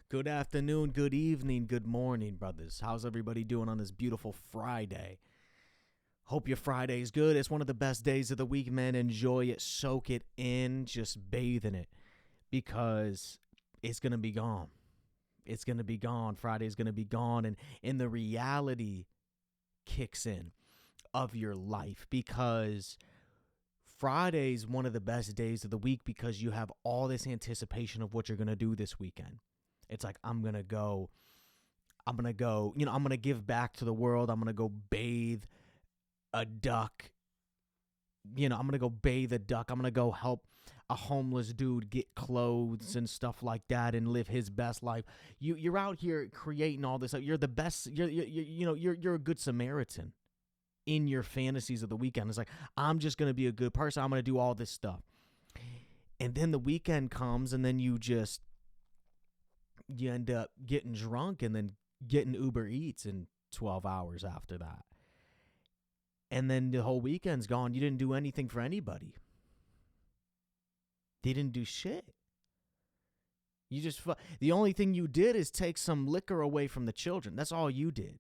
Good afternoon, good evening, good morning, brothers. How's everybody doing on this beautiful Friday? Hope your Friday's good. It's one of the best days of the week, man. Enjoy it, soak it in, just bathe in it because it's going to be gone. It's going to be gone. Friday's going to be gone, and the reality kicks in of your life because Friday's one of the best days of the week because you have all this anticipation of what you're going to do this weekend. It's like, I'm going to go, I'm going to give back to the world. I'm going to go bathe a duck. I'm going to go bathe a duck. I'm going to go help a homeless dude get clothes and stuff like that and live his best life. You're out here creating all this. You're the best. You're a good Samaritan in your fantasies of the weekend. It's like, I'm just going to be a good person. I'm going to do all this stuff. And then the weekend comes and then you end up getting drunk and then getting Uber Eats in 12 hours after that. And then the whole weekend's gone. You didn't do anything for anybody. They didn't do shit. The only thing you did is take some liquor away from the children. That's all you did.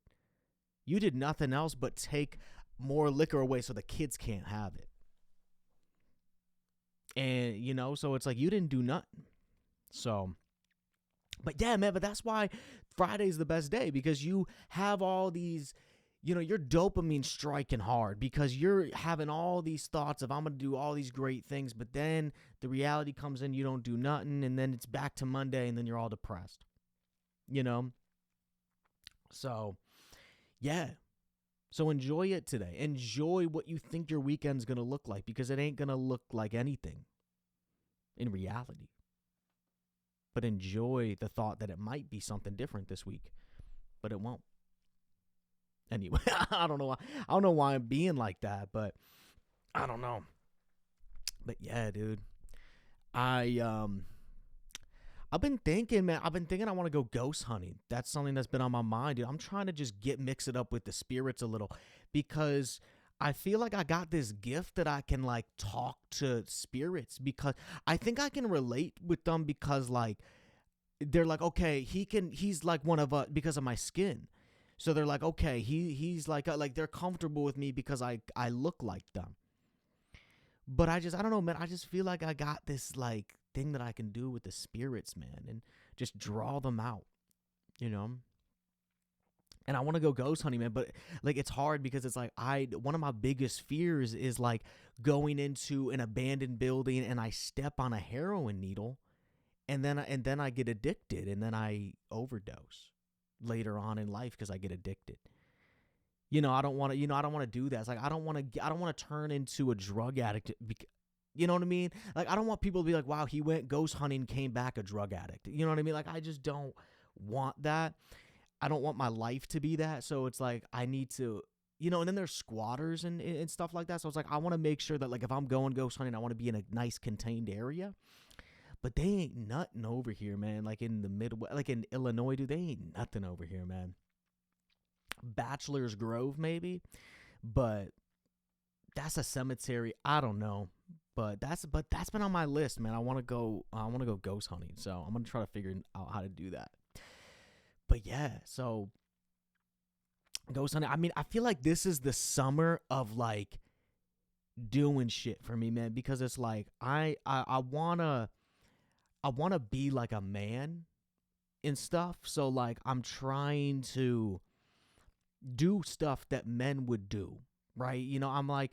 You did nothing else but take more liquor away so the kids can't have it. And, so it's like you didn't do nothing. So, but yeah, man, but that's why Friday's the best day because you have all these, your dopamine striking hard because you're having all these thoughts of I'm going to do all these great things, but then the reality comes in, you don't do nothing, and then it's back to Monday, and then you're all depressed, So, yeah. So enjoy it today. Enjoy what you think your weekend's going to look like because it ain't going to look like anything in reality. But enjoy the thought that it might be something different this week, but it won't. Anyway, I don't know why I'm being like that, but I don't know. But yeah, dude, I've been thinking, man. I want to go ghost hunting. That's something that's been on my mind, dude. I'm trying to just mix it up with the spirits a little because I feel like I got this gift that I can like talk to spirits because I think I can relate with them because like they're like, okay, he's like one of us because of my skin. So they're like, okay, he's like they're comfortable with me because I look like them. But I don't know, man. I just feel like I got this like thing that I can do with the spirits, man, and just draw them out, And I want to go ghost hunting, man, but like it's hard because it's like one of my biggest fears is like going into an abandoned building and I step on a heroin needle, and then I get addicted and then I overdose later on in life because I get addicted. I don't want to do that. It's like I don't want to turn into a drug addict. You know what I mean? Like I don't want people to be like, wow, he went ghost hunting, came back a drug addict. You know what I mean? Like I just don't want that. I don't want my life to be that. So it's like I need to, and then there's squatters and stuff like that. So it's like I want to make sure that like if I'm going ghost hunting, I want to be in a nice contained area. But they ain't nothing over here, man. Like in the Midwest, like in Illinois, dude, they ain't nothing over here, man. Bachelor's Grove, maybe. But that's a cemetery. I don't know. But that's been on my list, man. I want to go ghost hunting. So I'm going to try to figure out how to do that. But yeah, so ghost hunting. I mean, I feel like this is the summer of like doing shit for me, man, because it's like I wanna be like a man and stuff. So like I'm trying to do stuff that men would do, right? I'm like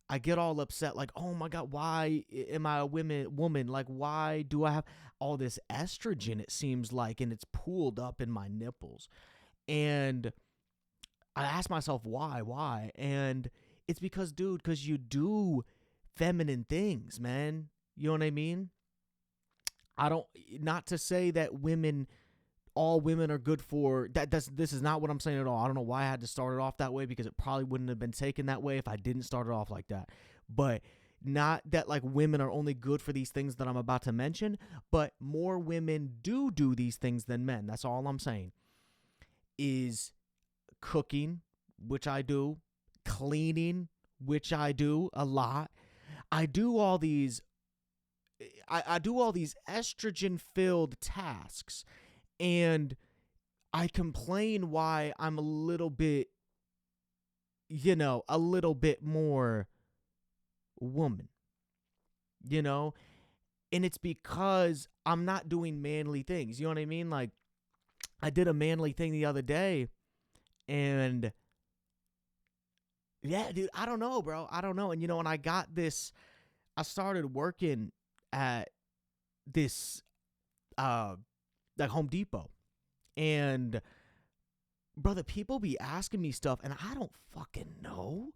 I get all upset, like, oh my God, why am I a woman? Like, why do I have all this estrogen, it seems like, and it's pooled up in my nipples? And I ask myself, why? And it's because you do feminine things, man. You know what I mean? Not to say that all women are good for that. This is not what I'm saying at all. I don't know why I had to start it off that way because it probably wouldn't have been taken that way if I didn't start it off like that. But not that like women are only good for these things that I'm about to mention, but more women do these things than men. That's all I'm saying. Is cooking, which I do, cleaning, which I do a lot. I do all these estrogen-filled tasks. And I complain why I'm a little bit, a little bit more woman, you know? And it's because I'm not doing manly things. You know what I mean? Like, I did a manly thing the other day, and yeah, dude, I don't know, bro. I don't know. And, and I started working at this, like Home Depot. And, brother, people be asking me stuff, and I don't fucking know.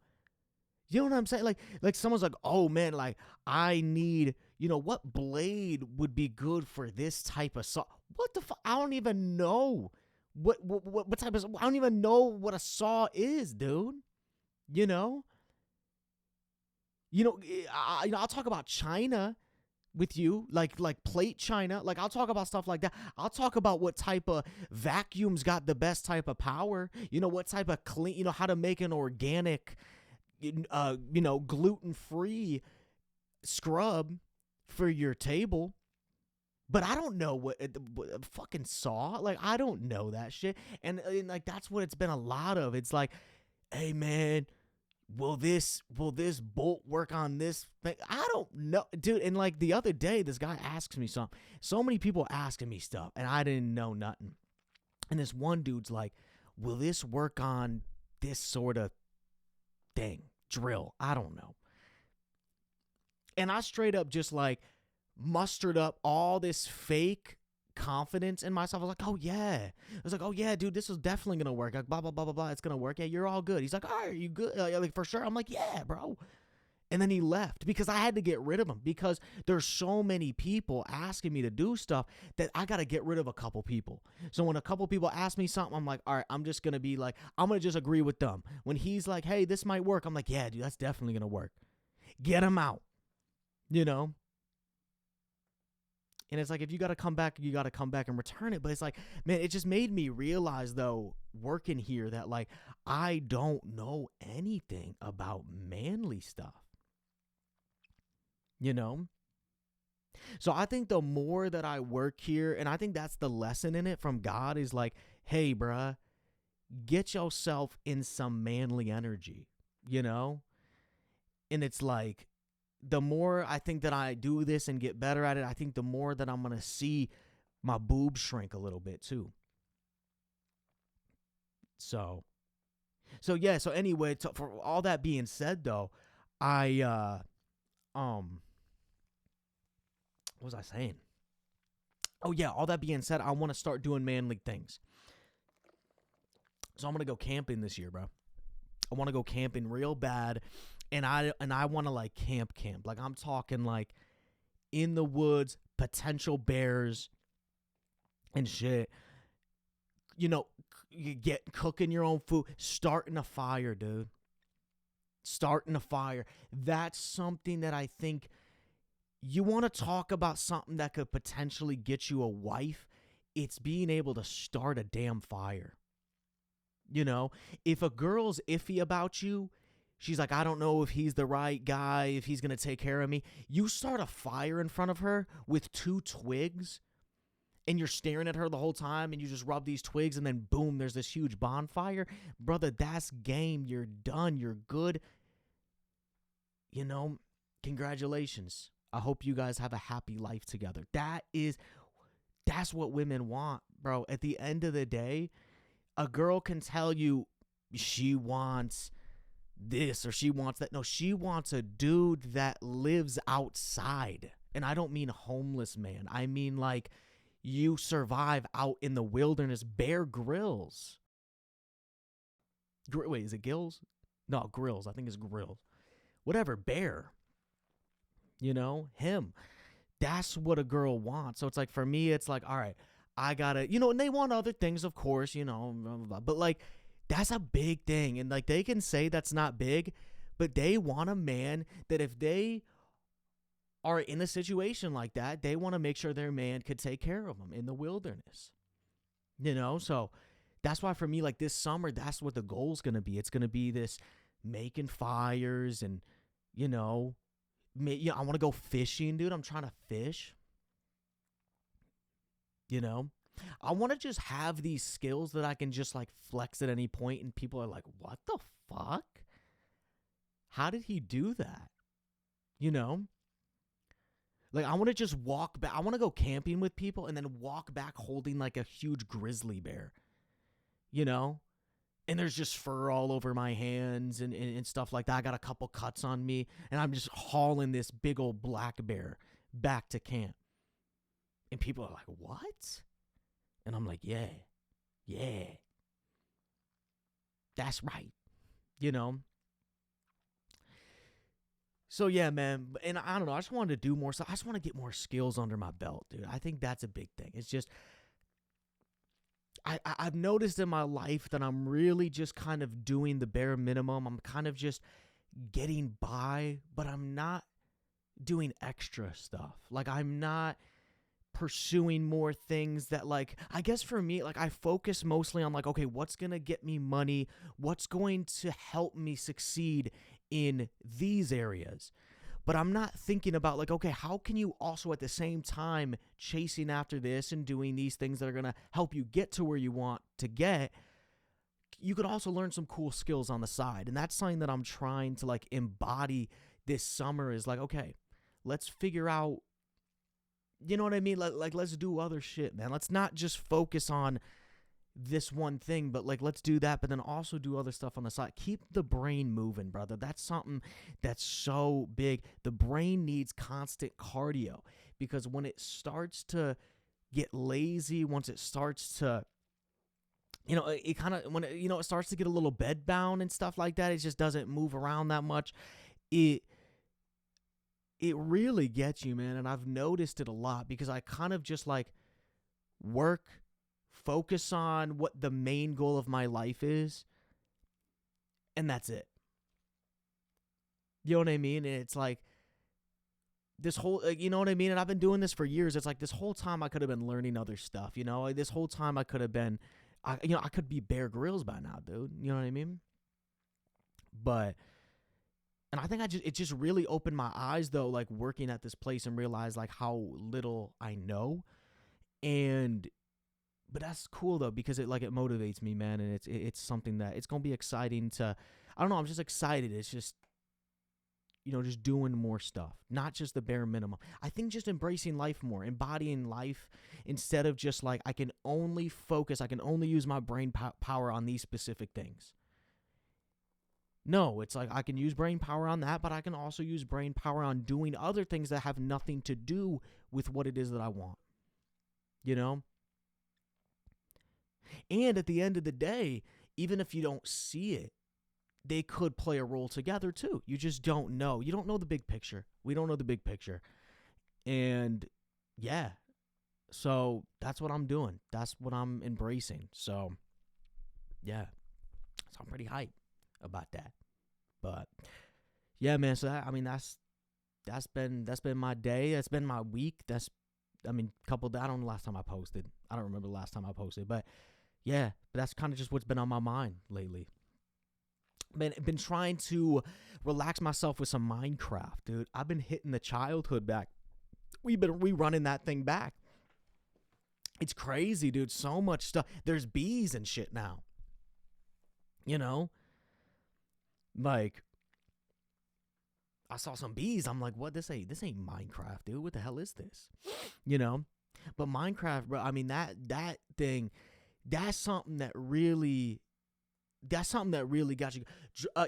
You know what I'm saying? Like someone's like, oh man, like I need, what blade would be good for this type of saw? What the fuck? I don't even know what type of. I don't even know what a saw is, dude. You know, I'll talk about China with you, like plate China. Like I'll talk about stuff like that. I'll talk about what type of vacuums got the best type of power. What type of clean. How to make an organic, gluten-free scrub for your table. But I don't know what a fucking saw. Like I don't know that shit. And like that's what it's been a lot of. It's like, hey man, will this bolt work on this thing? I don't know, dude. And like the other day, this guy asks me something. So many people asking me stuff, and I didn't know nothing. And this one dude's like, will this work on this sort of thing? Drill? I don't know. And I straight up just like mustered up all this fake confidence in myself. I was like, oh yeah. I was like, oh yeah, dude, this is definitely gonna work. Like blah blah blah blah blah. It's gonna work. Yeah, you're all good. He's like, all right, are you good? Like for sure. I'm like, yeah, bro. And then he left because I had to get rid of him because there's so many people asking me to do stuff that I got to get rid of a couple people. So when a couple people ask me something, I'm like, all right, I'm just going to be like, I'm going to just agree with them. When he's like, hey, this might work, I'm like, yeah, dude, that's definitely going to work. Get him out, And it's like, if you got to come back, you got to come back and return it. But it's like, man, it just made me realize, though, working here that, like, I don't know anything about manly stuff. So I think the more that I work here, and I think that's the lesson in it from God, is like, hey, bruh, get yourself in some manly energy, And it's like, the more I think that I do this and get better at it, I think the more that I'm going to see my boobs shrink a little bit too. So yeah. So anyway, for all that being said, though, what was I saying? Oh yeah, all that being said, I want to start doing manly things. So I'm gonna go camping this year, bro. I want to go camping real bad, and I want to like camp. Like I'm talking like in the woods, potential bears and shit. You get cooking your own food, starting a fire, dude. Starting a fire. That's something that I think. You want to talk about something that could potentially get you a wife? It's being able to start a damn fire. If a girl's iffy about you, she's like, I don't know if he's the right guy, if he's going to take care of me. You start a fire in front of her with 2 twigs, and you're staring at her the whole time, and you just rub these twigs, and then boom, there's this huge bonfire. Brother, that's game. You're done. You're good. Congratulations. I hope you guys have a happy life together. That's what women want, bro. At the end of the day, a girl can tell you she wants this or she wants that. No, she wants a dude that lives outside. And I don't mean homeless man. I mean like you survive out in the wilderness. Bear Grylls. Wait, is it Gills? No, Grills. I think it's Grills. Whatever, Bear. Him. That's what a girl wants. So it's like, for me, it's like, all right, I gotta, and they want other things, of course, blah, blah, blah. But like, that's a big thing. And like, they can say that's not big, but they want a man that if they are in a situation like that, they want to make sure their man could take care of them in the wilderness. So that's why for me, like this summer, that's what the goal's going to be. It's going to be this making fires and, I want to go fishing, dude. I'm trying to fish. I want to just have these skills that I can just like flex at any point, and people are like, what the fuck? How did he do that? You know? Like, I want to just walk back. I want to go camping with people and then walk back holding like a huge grizzly bear, you know? And there's just fur all over my hands and stuff like that. I got a couple cuts on me, and I'm just hauling this big old black bear back to camp. And people are like, what? And I'm like, yeah, that's right, you know? So yeah, man, and I don't know. I just wanted to do more stuff. I just want to get more skills under my belt, dude. I think that's a big thing. It's just I've noticed in my life that I'm really just kind of doing the bare minimum. I'm kind of just getting by, but I'm not doing extra stuff. Like, I'm not pursuing more things that, like, I guess for me, like, I focus mostly on like, okay, what's going to get me money? What's going to help me succeed in these areas? But I'm not thinking about like, okay, how can you also at the same time chasing after this and doing these things that are going to help you get to where you want to get, you could also learn some cool skills on the side. And that's something that I'm trying to like embody this summer, is like, okay, let's figure out, you know what I mean? Like let's do other shit, man. Let's not just focus on this one thing, but like, let's do that, but then also do other stuff on the side. Keep the brain moving, brother. That's something that's so big. The brain needs constant cardio, because when it starts to get lazy, once it starts to, you know, it kind of, when it, you know, it starts to get a little bed bound and stuff like that, it just doesn't move around that much. It really gets you, man. And I've noticed it a lot, because I kind of just like work, focus on what the main goal of my life is, and that's it. You know what I mean? And it's like this whole, you know what I mean? And I've been doing this for years. It's like this whole time I could have been learning other stuff, you know? Like this whole time I could have been, I could be Bear Grylls by now, dude. You know what I mean? But, and I think it just really opened my eyes, though, like working at this place, and realized like how little I know. But that's cool though, because it motivates me, man, and it's something that it's gonna be exciting to. I don't know. I'm just excited. It's just, you know, just doing more stuff, not just the bare minimum. I think just embracing life more, embodying life, instead of just like I can only focus, I can only use my brain power on these specific things. No, it's like I can use brain power on that, but I can also use brain power on doing other things that have nothing to do with what it is that I want. You know? And at the end of the day, even if you don't see it, they could play a role together too. You just don't know. You don't know the big picture. We don't know the big picture. And yeah, so that's what I'm doing. That's what I'm embracing. So yeah, so I'm pretty hyped about that. But yeah, man. So that's been my day. That's been my week. I don't know the last time I posted. I don't remember the last time I posted, but yeah, but that's kind of just what's been on my mind lately. Been trying to relax myself with some Minecraft, dude. I've been hitting the childhood back. We've been rerunning that thing back. It's crazy, dude. So much stuff. There's bees and shit now. You know? Like, I saw some bees. I'm like, what? This ain't Minecraft, dude. What the hell is this? You know? But Minecraft, bro, I mean, that thing, that's something that really got you.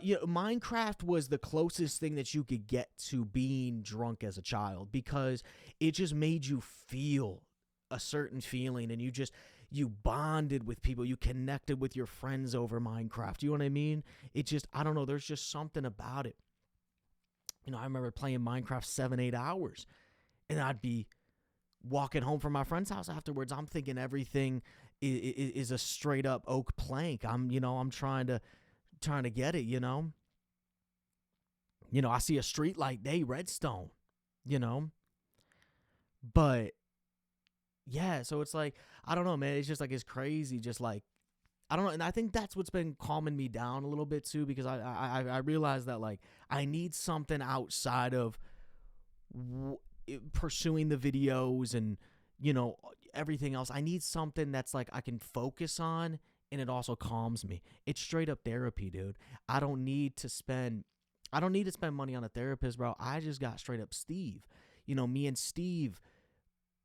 You know, Minecraft was the closest thing that you could get to being drunk as a child, because it just made you feel a certain feeling, and you bonded with people, you connected with your friends over Minecraft. You know what I mean? It just, I don't know, there's just something about it. You know, I remember playing Minecraft 7-8 hours, and I'd be walking home from my friend's house afterwards. I'm thinking everything is a straight up oak plank. I'm trying to get it, you know. I see a street light, redstone, you know. But yeah, so it's like, I don't know, man. It's just like, it's crazy. Just like, I don't know. And I think that's what's been calming me down a little bit too, because I realized that like I need something outside of pursuing the videos and you know, everything else. I need something that's like I can focus on and it also calms me. It's straight up therapy, dude. I don't need to spend I don't need to spend money on a therapist, bro. I just got straight up Steve. Me and Steve,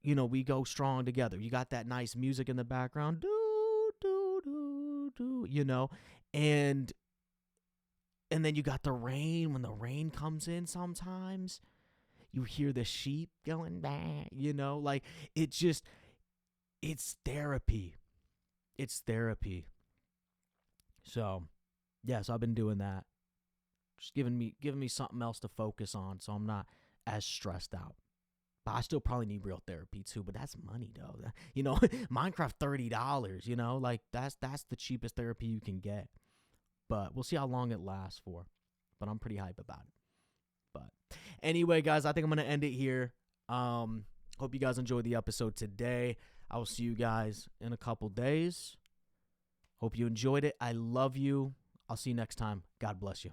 we go strong together. You got that nice music in the background. Do do do do, and then you got the rain. When the rain comes in sometimes, you hear the sheep going back, like it's therapy. It's therapy. So, so I've been doing that. Just giving me something else to focus on so I'm not as stressed out. But I still probably need real therapy too, but that's money though. Minecraft $30, like that's the cheapest therapy you can get. But we'll see how long it lasts for. But I'm pretty hype about it. But anyway, guys, I think I'm going to end it here. Hope you guys enjoyed the episode today. I will see you guys in a couple days. Hope you enjoyed it. I love you. I'll see you next time. God bless you.